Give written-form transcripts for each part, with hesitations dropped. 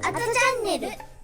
アトチャンネル。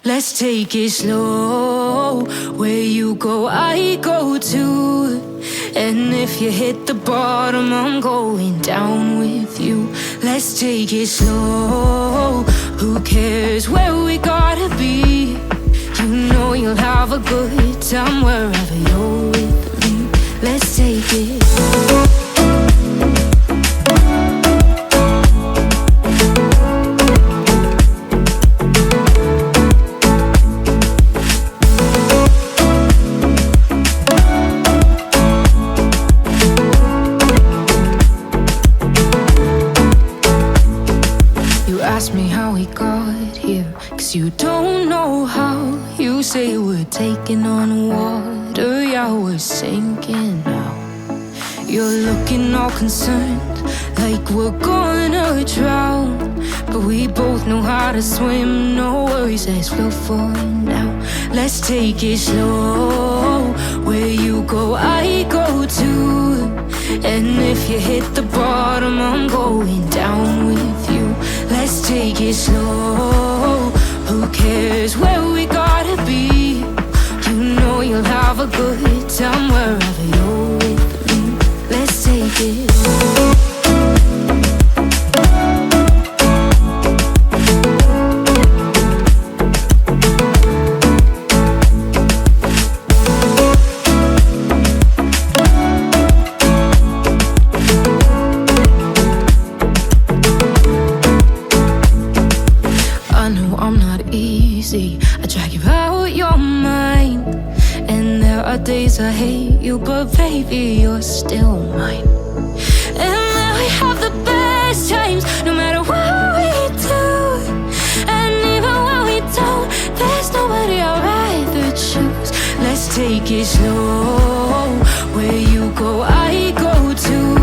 Let's take it slow. Where you go, I go too. And if you hit the bottom, I'm going down with you. Let's take it slow. Who cares where we gotta be? You know you'll have a good time wherever you're with me. Let's take it. Ask me how we got here, 'cause you don't know how. You say we're taking on water, yeah, we're sinking now. You're looking all concerned, like we're gonna drown. But we both know how to swim, no worries, let's flow for now. Let's take it slow. Where you go, I go too. And if you hit the bottom, I'm going down with you. Let's take it slow. Who cares where we gotta be? You know you'll have a good time wherever you're with me. Let's take it. I drag you out your mind, and there are days I hate you, but baby, you're still mine. And then we have the best times, no matter what we do. And even when we don't, there's nobody I'd rather choose. Let's take it slow. Where you go, I go too.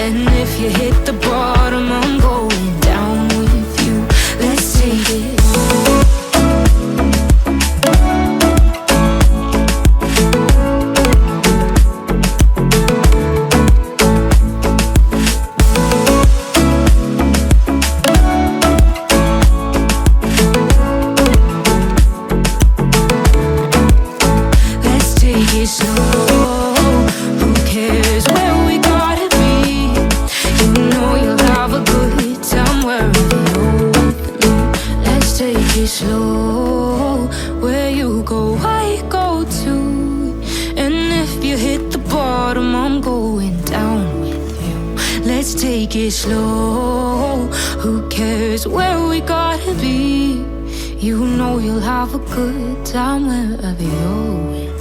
And if you hit the bottom, I'm going down with you. Let's take it. Slow, where you go, I go too. And if you hit the bottom, I'm going down with you. Let's take it slow. Who cares where we gotta be? You know you'll have a good time wherever you're with.